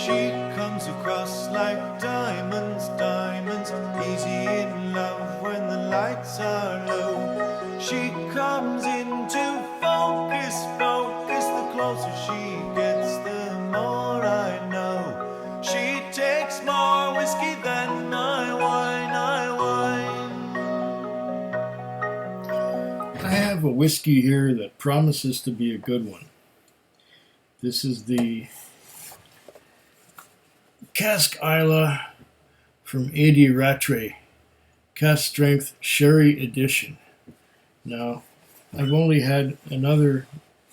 She comes across like diamonds, diamonds, easy in love when the lights are low. She comes into focus, focus, the closer she gets, the more I know. She takes more whiskey than I wine, I have a whiskey here that promises to be a good one. This is the Cask Islay from Rattray, Cask Strength Sherry Edition. Now, I've only had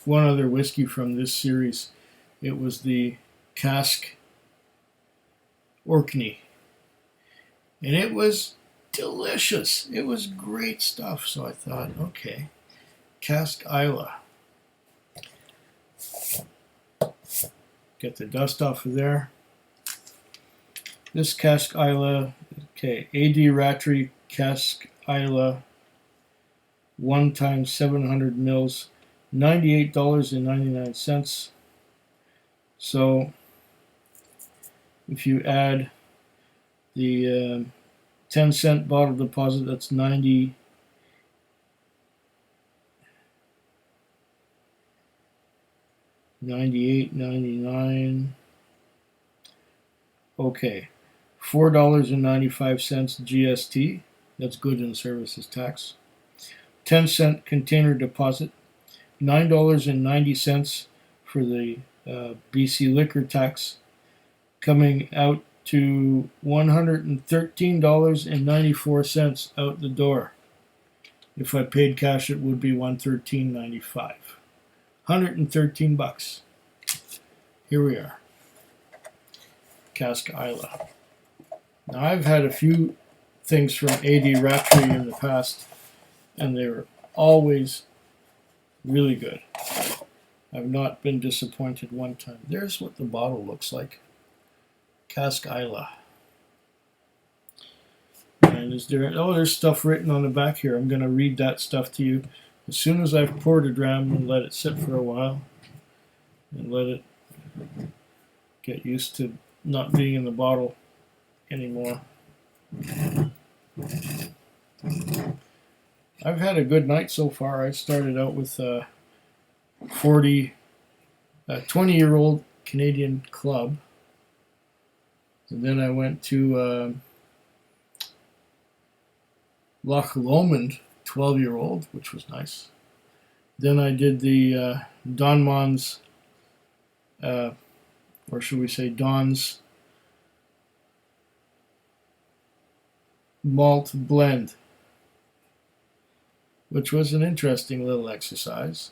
one other whiskey from this series. It was the Cask Orkney, and it was delicious. It was great stuff. So I thought, okay, Cask Islay. Get the dust off of there. This Cask Islay, okay, Rattray Cask Islay, 1 times 700 mils, $98.99. So if you add the 10-cent bottle deposit, that's 98.99. Okay, $4.95 GST. That's goods and services tax. 10-cent container deposit. $9.90 for the BC liquor tax, coming out to $113.94 out the door. If I paid cash, it would be $113.95. $113. Here we are. Cask Islay. Now, I've had a few things from Rattray in the past, and they were always really good. I've not been disappointed one time. There's what the bottle looks like. Cask Islay. And there's stuff written on the back here. I'm going to read that stuff to you as soon as I've poured a dram and let it sit for a while and let it get used to not being in the bottle anymore. I've had a good night so far. I started out with a 20-year-old Canadian Club. And then I went to Loch Lomond 12-year-old, which was nice. Then I did the Donmans, or should we say Don's Malt blend, which was an interesting little exercise.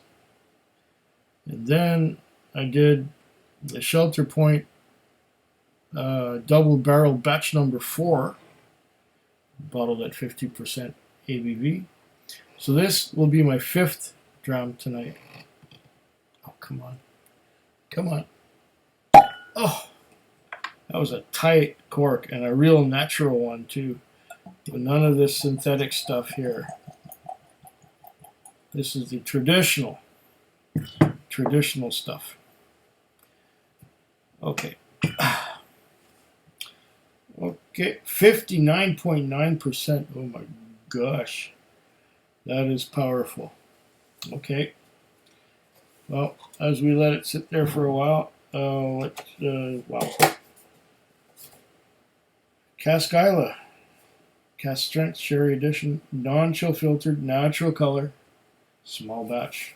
And then I did the Shelter Point double barrel batch number 4, bottled at 50% ABV. So this will be my 5th dram tonight. Oh, come on. Come on. Oh, that was a tight cork, and a real natural one too. But none of this synthetic stuff here. This is the traditional stuff. Okay. Okay, 59.9%. Oh my gosh. That is powerful. Okay. Well, as we let it sit there for a while, wow. Cask Islay. Cask Strength Sherry Edition. Non-chill filtered, natural color. Small batch.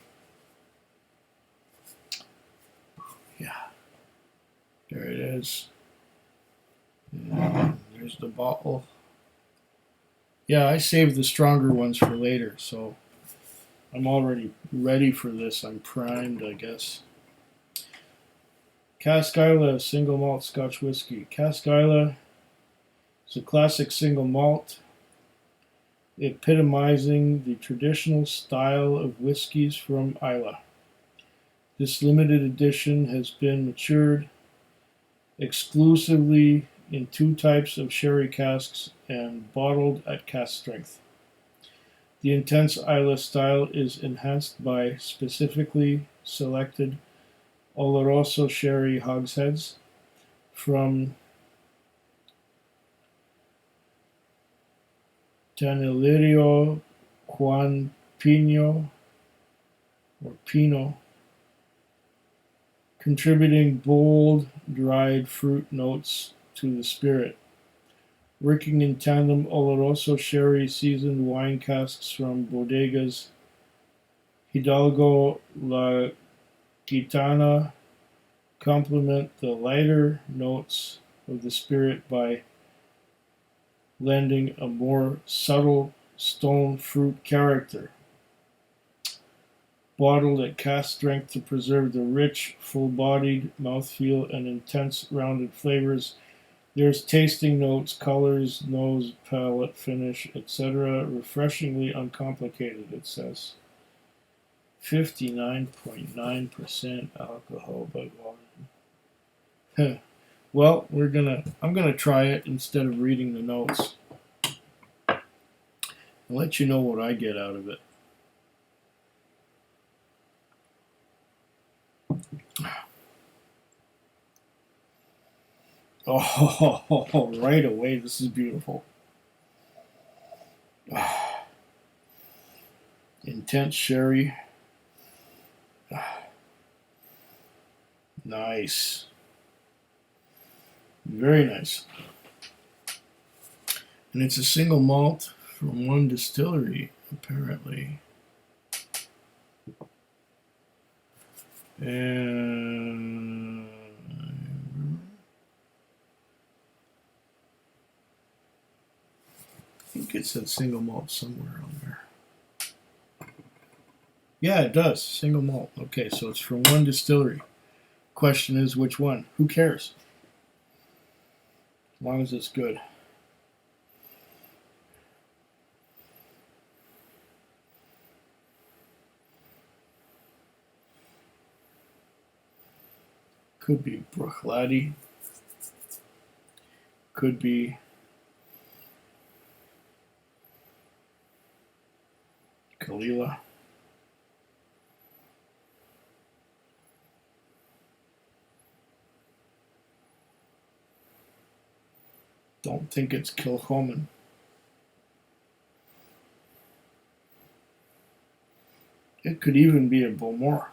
Yeah. There it is. And there's the bottle. Yeah, I saved the stronger ones for later, so I'm already ready for this. I'm primed, I guess. Cask Islay single malt Scotch whiskey. Cask Islay is a classic single malt, epitomizing the traditional style of whiskeys from Islay. This limited edition has been matured exclusively in 2 types of sherry casks and bottled at cask strength. The intense Islay style is enhanced by specifically selected Oloroso sherry hogsheads, from Tanilirio Juan Pino or Pino, contributing bold, dried fruit notes to the spirit. Working in tandem, Oloroso sherry seasoned wine casks from bodegas Hidalgo La Gitana complement the lighter notes of the spirit by lending a more subtle stone fruit character. Bottled at cask strength to preserve the rich, full-bodied mouthfeel and intense, rounded flavors, there's tasting notes, colors, nose, palate, finish, etc. Refreshingly uncomplicated, it says. 59.9% alcohol by volume. Well, I'm gonna try it instead of reading the notes. I'll let you know what I get out of it. Oh, right away, this is beautiful. Intense sherry. Nice. Very nice. And it's a single malt from one distillery, apparently. And I think it said single malt somewhere on there. Yeah, it does. Single malt. Okay, so it's from one distillery. Question is, which one? Who cares? As long as it's good. Could be Bruichladdich. Could be Kalila. Don't think it's Kilchoman. It could even be a Beaumont.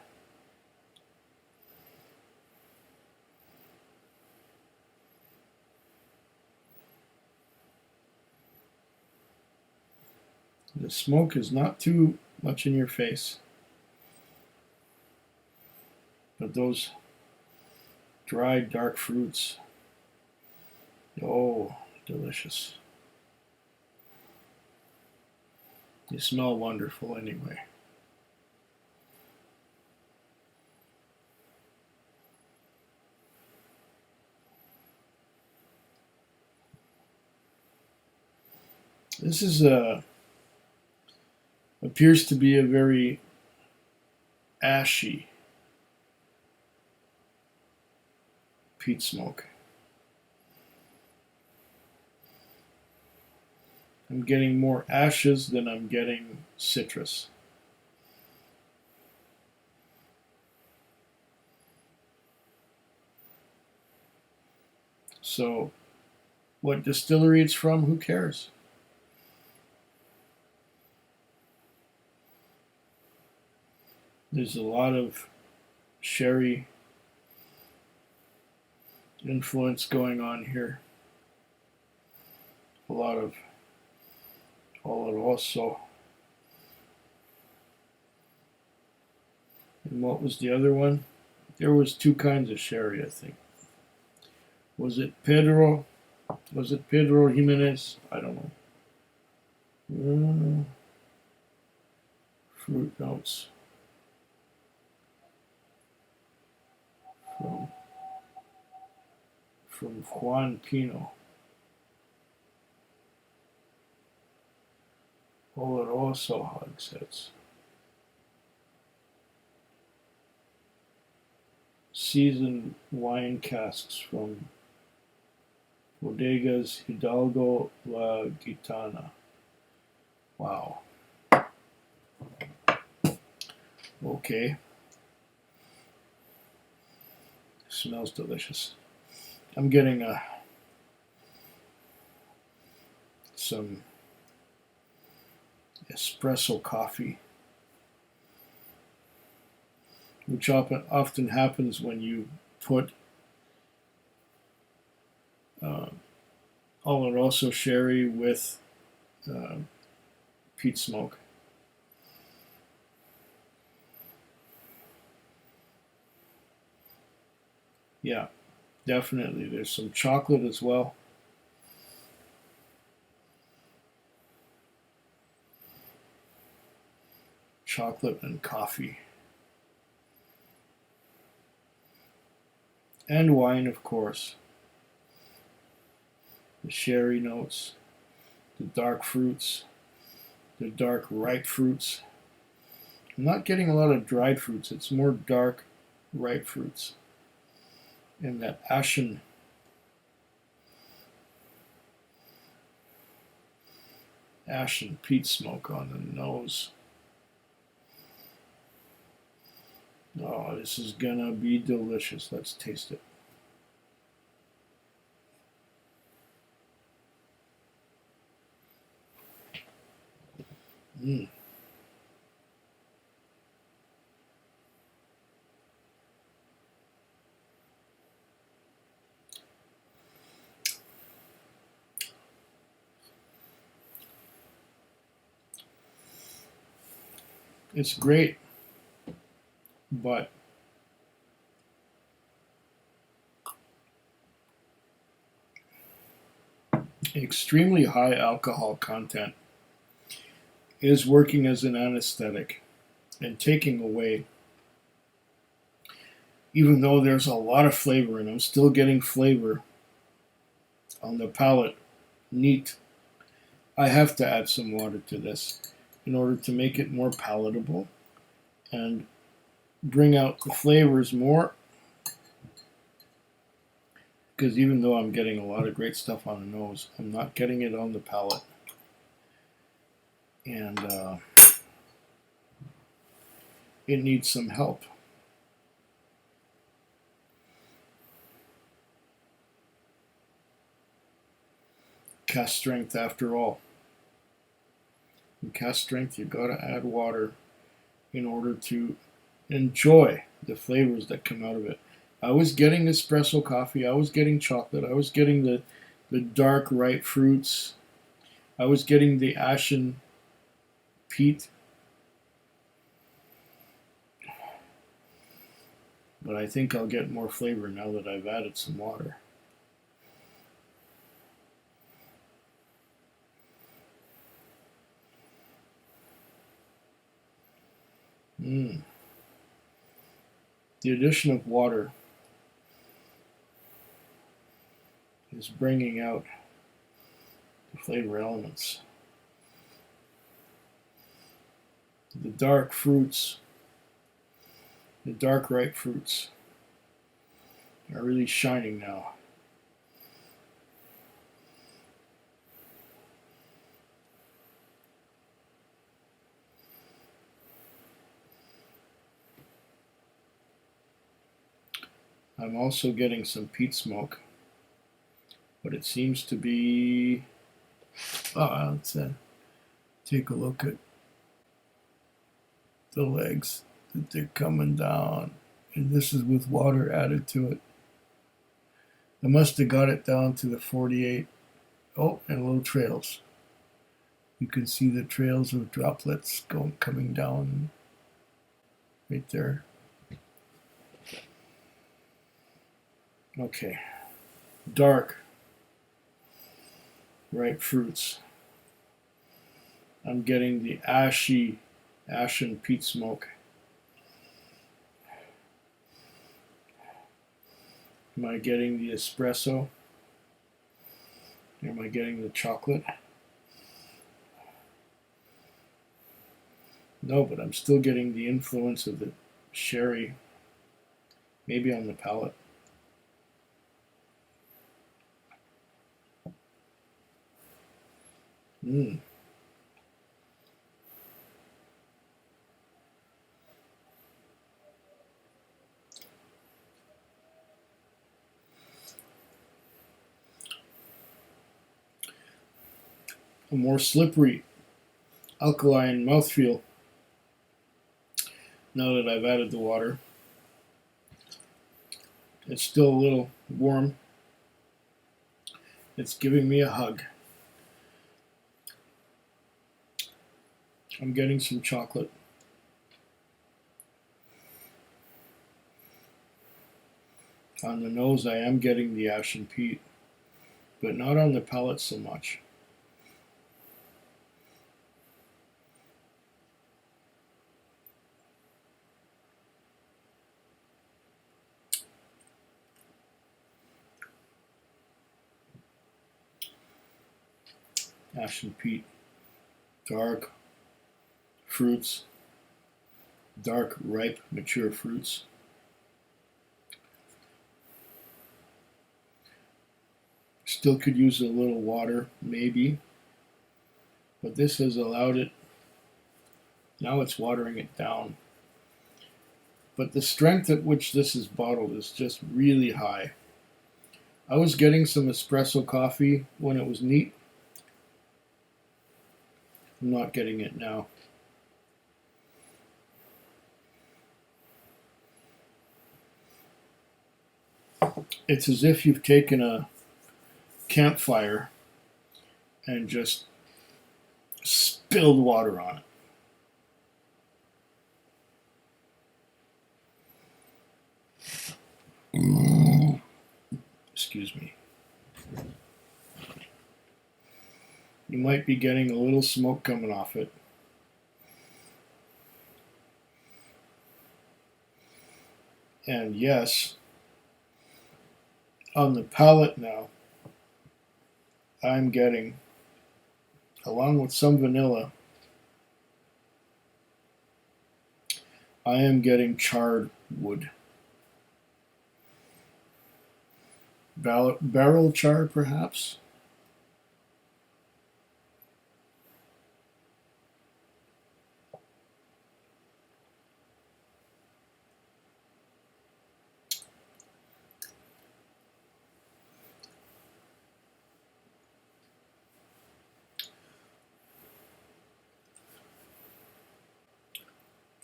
The smoke is not too much in your face. But those dried dark fruits, oh, delicious. They smell wonderful anyway. This is appears to be a very ashy peat smoke. I'm getting more ashes than I'm getting citrus. So, what distillery it's from, who cares? There's a lot of sherry influence going on here. A lot of Oloroso. And what was the other one? There was two kinds of sherry, I think. Was it Pedro? Was it Pedro Jimenez? I don't know. Fruit notes. From Juan Pino. Oloroso hogsheads. Seasoned wine casks from bodegas Hidalgo La Gitana. Wow. Okay. Smells delicious. I'm getting some espresso coffee, which often happens when you put Oloroso sherry with peat smoke. Yeah, definitely. There's some chocolate as well. Chocolate and coffee. And wine, of course. The sherry notes, the dark fruits, the dark ripe fruits. I'm not getting a lot of dried fruits. It's more dark ripe fruits. And that ashen peat smoke on the nose. Oh, this is gonna be delicious. Let's taste it. Mm. It's great, but extremely high alcohol content is working as an anesthetic and taking away. Even though there's a lot of flavor, and I'm still getting flavor on the palate, neat, I have to add some water to this in order to make it more palatable and bring out the flavors more. Because even though I'm getting a lot of great stuff on the nose, I'm not getting it on the palate. And it needs some help. Cask strength, after all. In cask strength, you gotta add water in order to enjoy the flavors that come out of it. I was getting espresso coffee, I was getting chocolate, I was getting the dark ripe fruits, I was getting the ashen peat. But I think I'll get more flavor now that I've added some water. The addition of water is bringing out the flavor elements. The dark fruits, the dark ripe fruits, are really shining now. I'm also getting some peat smoke, but it seems to be. Let's take a look at the legs that they're coming down, and this is with water added to it. I must have got it down to the 48. Oh, and little trails. You can see the trails of droplets coming down right there. Okay, dark, ripe fruits. I'm getting the ashen peat smoke. Am I getting the espresso? Am I getting the chocolate? No, but I'm still getting the influence of the sherry, maybe on the palate. a more slippery, alkaline mouthfeel now that I've added the water. It's still a little warm. It's giving me a hug. I'm getting some chocolate. On the nose, I am getting the ashen peat, but not on the palate so much. Ashen peat, dark fruits, dark, ripe, mature fruits. Still could use a little water, maybe, but this has allowed it. Now it's watering it down. But the strength at which this is bottled is just really high. I was getting some espresso coffee when it was neat. I'm not getting it now. It's as if you've taken a campfire and just spilled water on it. Excuse me. You might be getting a little smoke coming off it. And yes, on the palate now, I'm getting, along with some vanilla, I am getting charred wood. Barrel char, perhaps?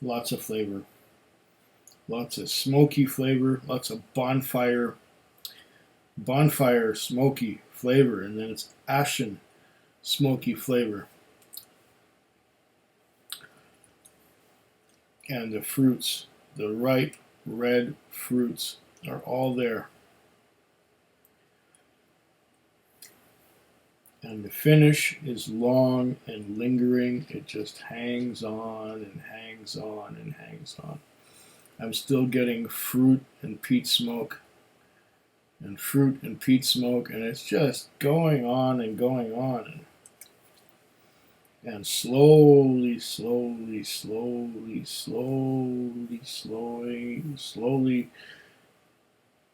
Lots of flavor. Lots of smoky flavor. Lots of bonfire smoky flavor. And then it's ashen smoky flavor. And the fruits, the ripe red fruits, are all there. And the finish is long and lingering. It just hangs on and hangs on and hangs on. I'm still getting fruit and peat smoke. And fruit and peat smoke. And it's just going on and going on. And slowly, slowly, slowly, slowly, slowly, slowly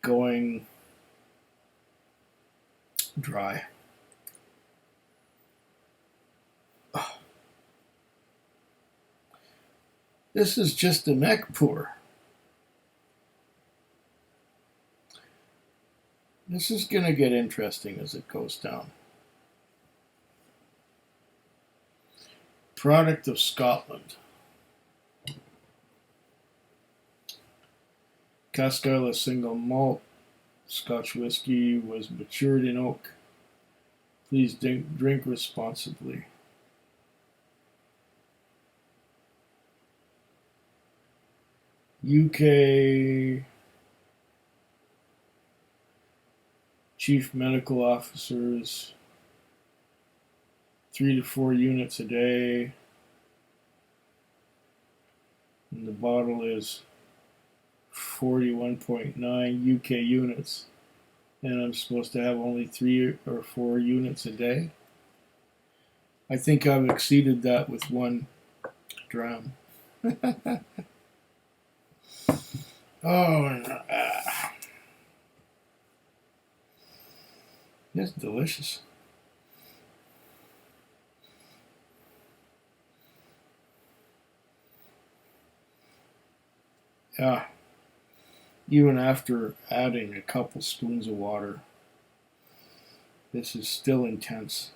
going dry. This is just a neck pour. This is going to get interesting as it goes down. Product of Scotland. Cask single malt Scotch whisky was matured in oak. Please drink responsibly. UK chief medical officers, 3 to 4 units a day, and the bottle is 41.9 UK units, and I'm supposed to have only 3 or 4 units a day. I think I've exceeded that with 1 dram. Oh, it's delicious. Yeah, even after adding a couple spoons of water, this is still intense.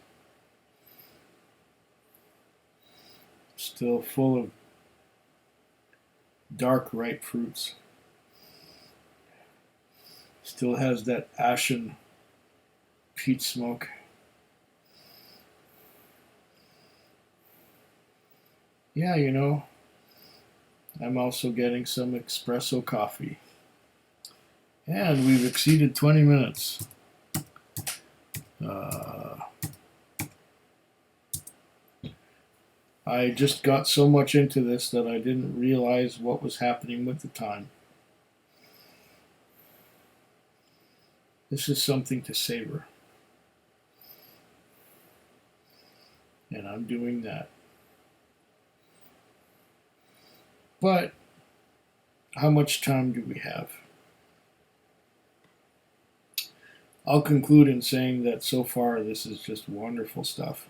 Still full of dark ripe fruits. Still has that ashen peat smoke. Yeah, you know, I'm also getting some espresso coffee. And we've exceeded 20 minutes. I just got so much into this that I didn't realize what was happening with the time. This is something to savor. And I'm doing that. But how much time do we have? I'll conclude in saying that so far this is just wonderful stuff.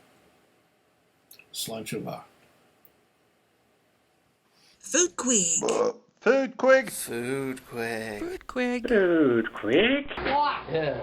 Slanchava. Food quick. Food quick. Food quick. Food quick. Food quick. Yeah.